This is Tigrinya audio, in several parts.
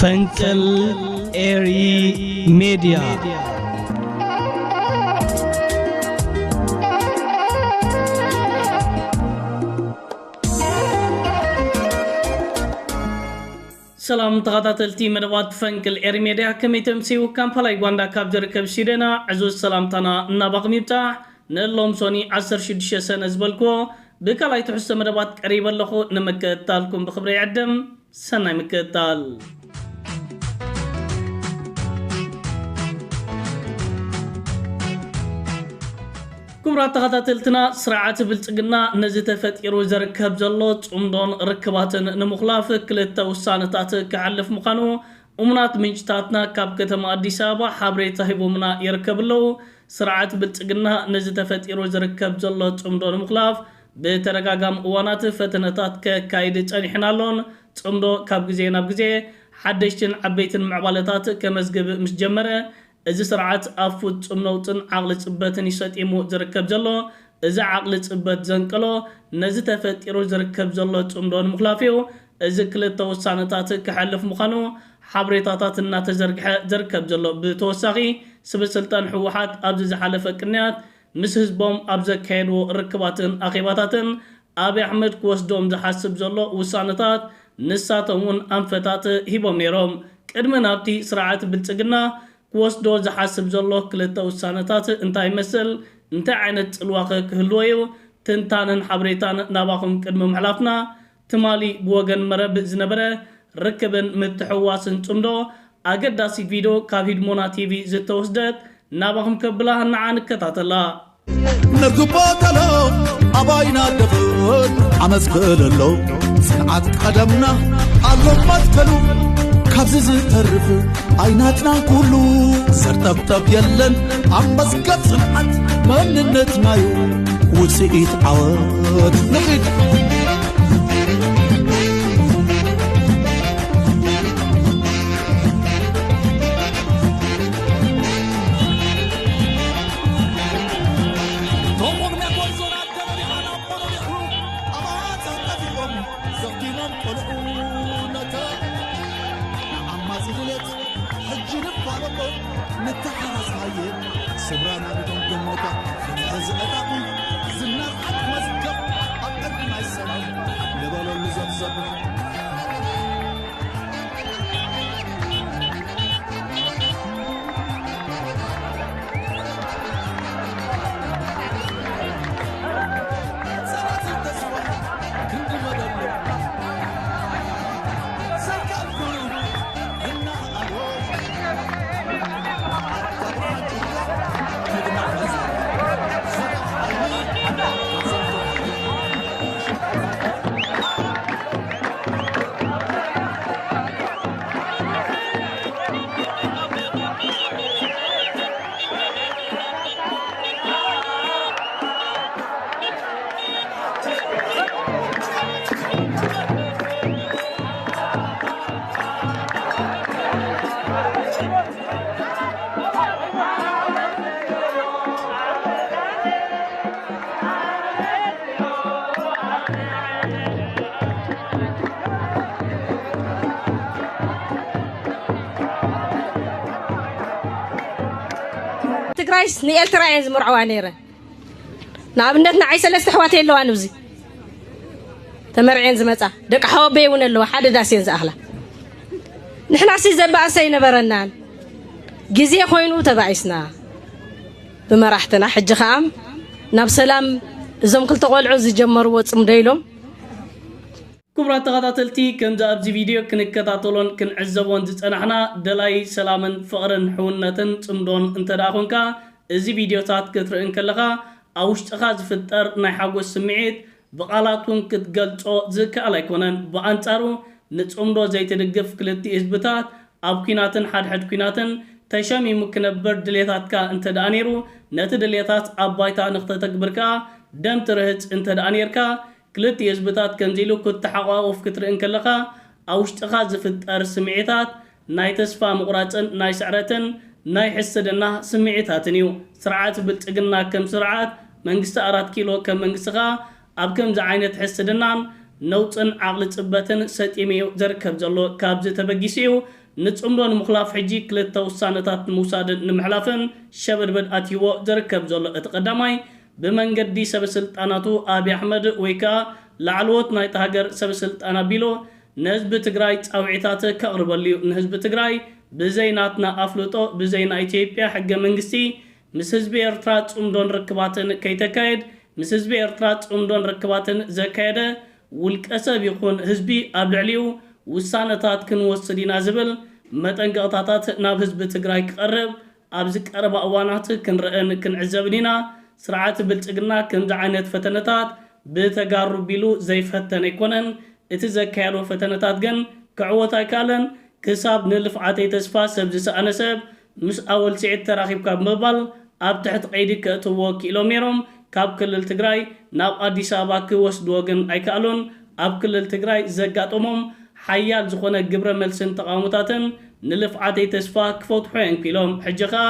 ፈንቅል ኤሪ ሚዲያ سلام تغطاتلتي مدوات فنقل إير ميديا كميتم سيو كامبالا يواندا كابجر كبشيدنا عزوز سلام تانا نابق ميبتاح نلوم سوني 16 سنة زبالكو بكالاي تحس مدوات قريبا لخو نمكتالكم بخبري عدم سنة مكتال كبرات تغطاتلتنا سرعات بلتقنا نزيت فتيرو زركب زلوت عمدون ركباتن نمخلاف كلتا وسانتات كعلف مقانو ومنات منجتاتنا كاب كتما الديسابة حابريتا هبومنا يركب له سرعات بلتقنا نزيت فتيرو زركب زلوت عمدون مخلاف بترقاقام اوانات فتنتات كايد تانيحنالون عمدو كاب جزينا بجزي حدشتن عبيتن معبالتات كمزقب مش جمرة إذا سرعات أفوت أمنوتن عقل تبتن يساتيمو زركب جلو إذا عقل تبت زنكلو نزت فتيرو زركب جلو تمدون مخلافيو إذا كلتا وسانتات كحلف مخانو حبريتاتات النات زركب جلو بتوساقي سبب سلطان حوحات أبز حلف كنيات مسهز بوم أبز كيدو ركباتن أخيباتاتن أبي أحمد كوسدوم زحاسب جلو وسانتات نساتمون أنفتات هيبوم نيروم كدمن أبتي سرعات بلتقنا وصدو زحاسب زلو كلتا وسانتات انتاي مسل انتا عينت الواقع كهلويو تنتانن حبريتان ناباقم كدم محلافنا تمالي بوغن مرب زنبرة ركبن متحواسن تمدو اقداسي فيديو كافيد مونا تي في زتو وسدت ناباقم كبلاها نعان كتاتلا نقباتلو أباينا دفن عمز كللو سنعات قدمنا عالغمات كلو كابزز ترف عيناتنا كلو سرطبطب يلن عمز قد سنعات مننت مايو وسئيت عواد نحيد سبرانا بدون دموتا هزقتاكم زنار حق مزقب أقرب ما يسمع لبالو المزبزب سراتي تسوى كنت مدلو سركب كلو إنا أروح تقرايس نيل تراين زمرعوا نيره نابنتنا عيسى الاستحواتي اللي وانوزي تمرعين زمصا دق حوبي ون اللي حد داسين زاهلا نحنا سي زبا سي نبرنان غزي خوينو تبعيسنا بمراحتنا حج خام ناب سلام زم كل تقولعو زجمروا صمديلهم كبرات تغطاتلتي كم جاب زي فيديو كنكتاتولون كنعزبون زصنحنا دلاي سلامن فقرن حونتن صمدون انت داخونكا ازي فيديوتات كترئن كلخا اوشتخا زفتر ناي حاغوس سمعيت بقالاتون كتገልጾ ዝከኣል ኣይኮነን ብኣንጻሩ ንጽምዶ ዘይተደገፍ ክልቲ ህዝብታት ኣብ ኩናትን ሓድሕድ ኩናትን ተሸሚሙ ክነብር ድሌታትካ እንተ ደኣ ነይሩ ነቲ ድሌታት ኣብ ባይታ ንኽተተግብርካ ደም ትርህጽ እንተ ደኣ ነርካ ክልቲ ህዝብታት ከምዚሉ ክትሓቋቁፍ ክትርእን ከለኻ ኣውሽጥኻ ዝፍጠር ስምዒታት ናይ ተስፋ ምቁራጽን ናይ ስዕረትን ናይ ሕስድና ስምዒታትን እዩ ስርዓት ብልጽግና ከም ስርዓት መንግስቲ 4 ኪሎ ከም መንግስትኻ ኣብ ከምዚ ዓይነት ሕስድናን نوتن عقل صبتن ستيميو زركب زلو كابز تبغيسيو ንጽምዶን ምخلاف ሕጂ ክልተ ውሳነታት ምውሳድን ንምሕላፍን ሸበድበድ ኣትይዎ ዝርከብ ዘሎ እቲ ቀዳማይ ብመንገዲ ሰበስልጣናቱ አብይ አሕመድ ወይካ ላዕለዎት ናይ ሃገር ሰበስልጣና ቢሎ ንህዝቢ ትግራይ ጻውዒታት ከቕርበልዩ ንህዝቢ ትግራይ ብዘይናትና አፍልጦ ብዘይና ኢትዮጵያ ሕገ መንግስቲ ምስ ህዝቢ ኤርትራ ጽምዶን ርክባትን ከይተካየድ ምስ ህዝቢ ኤርትራ ጽምዶን ርክባትን ዘካየደ ውልቀ ሰብ ይኹን ህዝቢ ኣብ ልዕሊኡ ውሳነታት ክንወስድ ኢና ዝብል መጠንቀቕታታት ናብ ህዝቢ ትግራይ ክቐርብ ኣብዚ ቀረባ እዋናት ክንርአን ክንዕዘብን ኢና ስርዓት ብልጽግና ከምዚ ዓይነት ፈተነታት ብተጋሩ ቢሉ ዘይፈተነ ኣይኮነን እቲ ዘካየዶ ፈተነታት ግን ክዕወት ኣይካለን ክሳብ ንልፍዓተይ ተስፋ ሰብ ዝሰኣነ ሰብ ምስ ኣወልሲዒት ተራኺብካ ብምባል ኣብ ትሕቲ ቀይዲ ከእትዎ ኪኢሎም ነይሮም ካብ ክልል ትግራይ ናብ ኣዲስ ኣበባ ክወስድዎ ግን ኣይከኣሉን ኣብ ክልል ትግራይ ዘጋጠሞም ሓያል ዝኾነ ግብረ መልስን ተቃውሞታትን ንልፍዓተይ ተስፋ ክፈትሑ የንኪሎም ሕጂ ኸኣ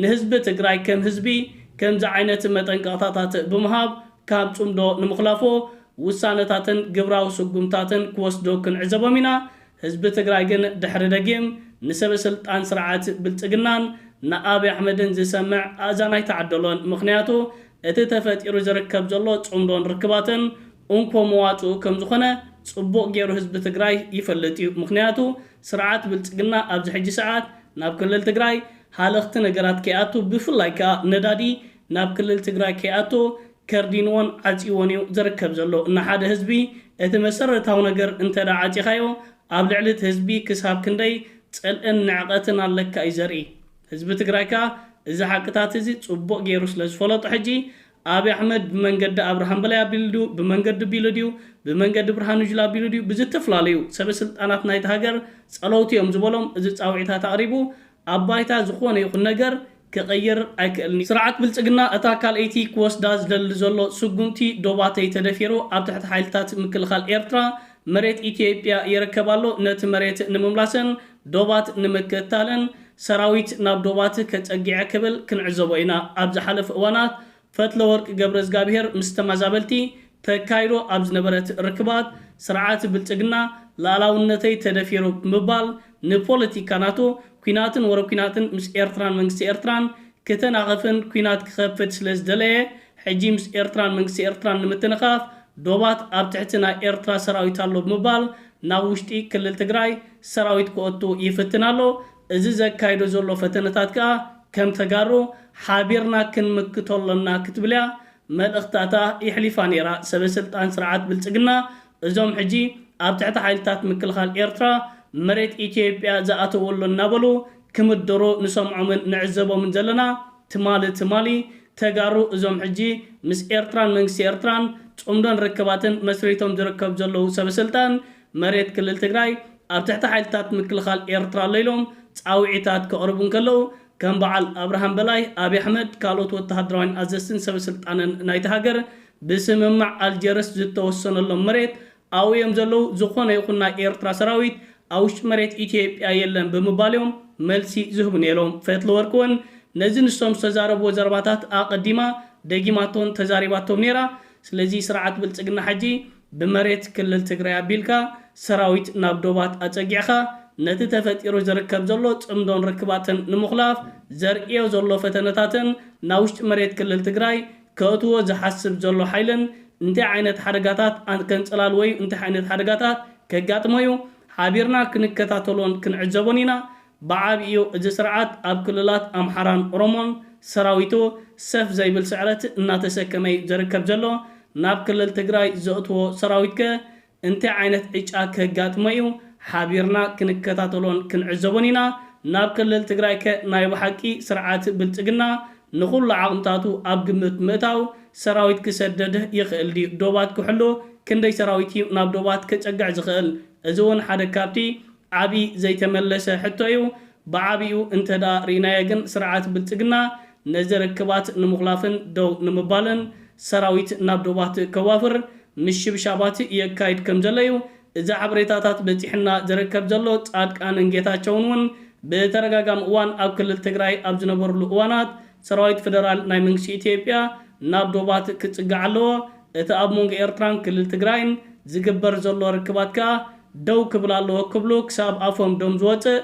ንህዝቢ ትግራይ ከም ህዝቢ ከምዚ ዓይነት መጠንቀቕታታት ብምሃብ ካብ ጽምዶ ንምኽላፎ ውሳነታትን ግብራዊ ስጉምታትን ክወስዶ ክንዕዘቦም ኢና ህዝቢ ትግራይ ግን ድሕሪ ደጊም ንሰበስልጣን ስርዓት ብልጽግናን ንአብይ አሕመድን ዝሰምዕ ኣዛናይ ተዓደሎን ምክንያቱ እቲ ተፈጢሩ ዝርከብ ዘሎ ጽምዶን ርክባትን እንኮ መዋጽኡ ከም ዝኾነ ጽቡቕ ገይሩ ህዝቢ ትግራይ ይፈልጥ እዩ ምክንያቱ ስርዓት ብልጽግና ኣብዚ ሕጂ ሰዓት ናብ ክልል ትግራይ ሃለኽቲ ነገራት ከይኣቱ ብፍላይ ከዓ ነዳዲ ናብ ክልል ትግራይ ከይኣቱ ከርዲንዎን ዓጺዎን እዩ ዝርከብ ዘሎ ንሓደ ህዝቢ እቲ መሰረታዊ ነገር እንተዳ ዓጺኻዮ ኣብ ልዕሊ እቲ ህዝቢ ክሳብ ክንደይ ጸልእን ንዕቐትን ኣለካ እዩ ዘርኢ ህዝቢ ትግራይ ከዓ እዚ ሓቅታት እዚ ጽቡቕ ገይሩ ስለ ዝፈለጦ ሕጂ አብይ አሕመድ በመንገድ አብርሃም በላይ አቢልዱ በመንገድ ቢልዲዩ በመንገድ ብርሃኑ ጁላ ቢልዲዩ ብዝተፍላለዩ ሰበስልጣናት ናይት ሀገር ጸሎትዮም ዝበሎም እዚ ጻውዒታት አቅሪቡ አባይታ ዝኾነ ይኹን ነገር ከቀየር አይከልኒ ስርዓት ብልጽግና እታ ካልአይቲ ክወስዳ ዝደል ዘሎ ስጉምቲ ዶባተይ ተደፊሩ ኣብ ትሕቲ ሓይልታት ምክልኻል ኤርትራ መሬት ኢትዮጵያ ይረከባሎ ነቲ መሬት ንምምላስን ዶባት ንምክታልን ሰራዊት ናብ ዶባት ከጸጊዐ ክብል ክንዕዘቦ ኢና ኣብ ዝሓለፈ እዋናት ፈትለ ወርቅ ገብረ እግዚአብሔር ምስተማዛበልቲ ተካይዶ ኣብ ዝነበረት ርክባት ስርዓት ብልጽግና ላላውነተይ ተደፊሩ ምባል ንፖለቲካናቱ ኩናትን ወረኩናትን ምስ ኤርትራን መንግስቲ ኤርትራን ከተናኸፍን ኩናት ክኸፍት ስለዝደለየ ሕጂ ምስ ኤርትራን መንግስቲ ኤርትራን ንምትንኻፍ ዶባት ኣብ ትሕቲ ናይ ኤርትራ ሰራዊት ኣሎ ብምባል ናብ ውሽጢ ክልል ትግራይ ሰራዊት ክወቱ ይፍትናሎ እዚ ዘካይዶ ዘሎ ፈተነታት ከዓ ከም ተጋሩ ሓቢርና ክንምክተለና ክትብልያ መልእኽታታ ይሕሊፋ ነይራ ሰበስልጣን ስርዓት ብልጽግና እዞም ሕጂ ኣብ ትሕቲ ሓይልታት ምክልኻል ኤርትራ መሬት ኢትዮጵያ ዝኣተወሎ እናበሉ ክምደሮ ንሰምዖምን ንዕዘቦምን ዘለና ትማሊ ተጋሩ እዞም ሕጂ ምስ ኤርትራን መንግስቲ ኤርትራን ጽምዶን ርክባትን መስሪቶም ዝርከቡ ዘለዉ ሰበስልጣን መሬት ክልል ትግራይ ኣብ ትሕቲ ሓይልታት ምክልኻል ኤርትራ ለይሎም ጻውዒታት ከቕርቡን ከለዉ ከም በዓል አብርሃም በላይ አብይ አሕመድ ካልኦት ወተሃደራውያን ኣዘስትን ሰበስልጣንን ናይቲ ሃገር ብስምምዕ አልጀርስ ዝተወሰነሎም መሬት ኣውዮም ዘለዉ ዝኾነ ይኹን ናይ ኤርትራ ሰራዊት ኣብ ውሽጢ መሬት ኢትዮጵያ የለን ብምባልዮም መልሲ ዝህቡ ነይሮም ፈትለ ወርቅ እውን ነዚ ንሶም ዝተዛረብዎ ዘረባታት ኣቐዲማ ደጊማቶን ተዛሪባቶም ነይራ ስለዚ ስርዓት ብልጽግና ሕጂ ብመሬት ክልል ትግራይ ኣቢልካ ሰራዊት ናብ ዶባት ኣጸጊዕኻ ነቲ ተፈጢሩ ዝርከብ ዘሎ ጽምዶን ርክባትን ንምኽላፍ ዘርእዮ ዘሎ ፈተነታትን ናብ ውሽጢ መሬት ክልል ትግራይ ከእትዎ ዝሓስብ ዘሎ ሓይልን እንታይ ዓይነት ሓደጋታት ከንጽላል ወይ እንታይ ዓይነት ሓደጋታት ከጋጥመዩ ሓቢርና ክንከታተሎን ክንዕዘቦን ኢና ብዓብዩ እዚ ስርዓት ኣብ ክልላት ኣምሓራን ኦሮሞን ሰራዊቱ ሰፍ ዘይብል ስዕረት እናተሰከመይ ዝርከብ ዘሎ ናብ ክልል ትግራይ ዘእትዎ ሰራዊት ከ እንታይ ዓይነት ዕጫ ከጋጥመዩ ሓቢርና ክንከታተሎን ክንዕዘቦን ኢና ናብ ክልል ትግራይ ከ ናይ ብሓቂ ስርዓት ብልጽግና ንኹሉ ዓቕምታቱ ኣብ ግምት ምእታው ሰራዊት ክሰደድ ይኽእል ድዩ ዶባት ክሕሉ ክንደይ ሰራዊት እዩ ናብ ዶባት ከጸጋዕ ዝኽእል እዚ እውን ሓደ ካብቲ ዓብይ ዘይተመለሰ ሕቶ እዩ ብዓብዩ እንተዳ ሪናየ ግን ስርዓት ብልጽግና ነዚ ርክባት ንምኽላፍን ደው ንምባልን ሰራዊት ናብ ዶባት ከዋፍር ምሽብሻባት የካይድ ከም ዘሎ እዩ እዚ ሓበሬታታት በፂሕና ዝርከብ ዘሎ ጻድቃንን ጌታቸውን እውን ብተረጋጋሚ እዋን ኣብ ክልል ትግራይ ኣብ ዝነበሩሉ እዋናት ሰራዊት ፌደራል ናይ መንግስቲ ኢትዮጵያ ናብ ዶባት ክጽጋዕ ኣለዎ እቲ ኣብ ሞንጎ ኤርትራን ክልል ትግራይን ዝግበር ዘሎ ርክባት ከዓ ደው ክብል ኣለዎ ክብሉ ክሳብ ኣፎም ዶም ዝወፅእ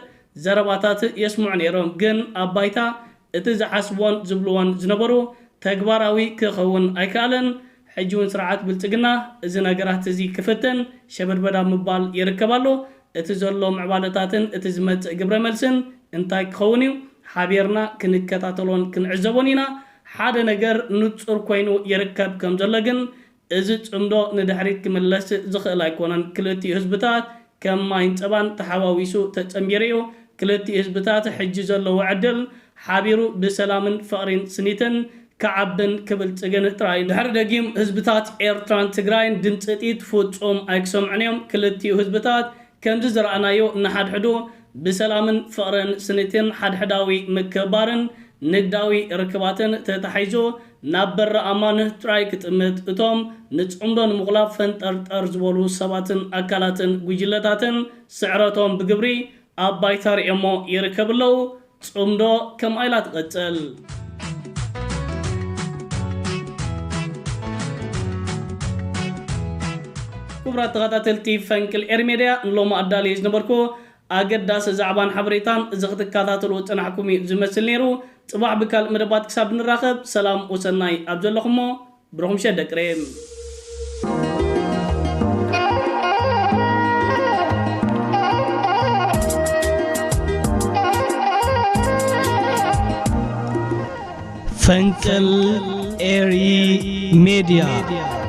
ዘረባታት የስሙዕ ነይሮም ግን አባይታ እቲ ዝሓስቦን ዝብልዎን ዝነበሩ ተግባራዊ ክኸውን ኣይከኣለን ሕጂውን ስርዓት ብልጽግና እዚ ነገራት እዚ ክፍትን ሸበድበዳ ምባል ይርከባሉ እቲ ዘሎ ምዕባለታትን እቲ ዝመጽእ ግብረ መልስን እንታይ ክኸውን እዩ ሓቢርና ክንከታተሎን ክንዕዘቦን ኢና ሓደ ነገር ንጹር ኮይኑ ይርከብ ከም ዘሎ ግን እዚ ጽምዶ ንድሕሪት ክምለስ ዝኽእል ኣይኮነን ክልቲኡ ህዝብታት ከም ማይን ጸባን ተሓዋዊሱ ተጸምቢሩ ክልቲኡ ህዝብታት ሕጂ ዘለዎ ዕድል ሓቢሩ ብሰላምን ፍቕሪን ስኒትን كعبن كبل تجن تراي دحر دقيم هزبتات إيرتران تجراين دمتئت فوتهم أكسم عنيهم كلتي هزبتات كم جزر عنايو نحد حدو بسلامن فقرن سنتين حد حداوي مكبارن نقداوي ركباتن تتحيزو نابر أمانه تراي كتمت اتوم نتعمدون مغلافن أرزبولو سباتن أكالاتن وجلتاتن سعراتهم بقبري أبايتار إمو يركبلو تعمدو كم آيلات قتل كبرات تغطاتلتي فنكل إرميديا نلوم أداليز نبركو أقداس زعبان حبريتان زغتك كاتاتلو تنحكمي زمسل نيرو صباح بكال مدبات كساب نراخب سلام وسناي أبجل لخمو بروهم شدك ريم فنكل إيري ميديا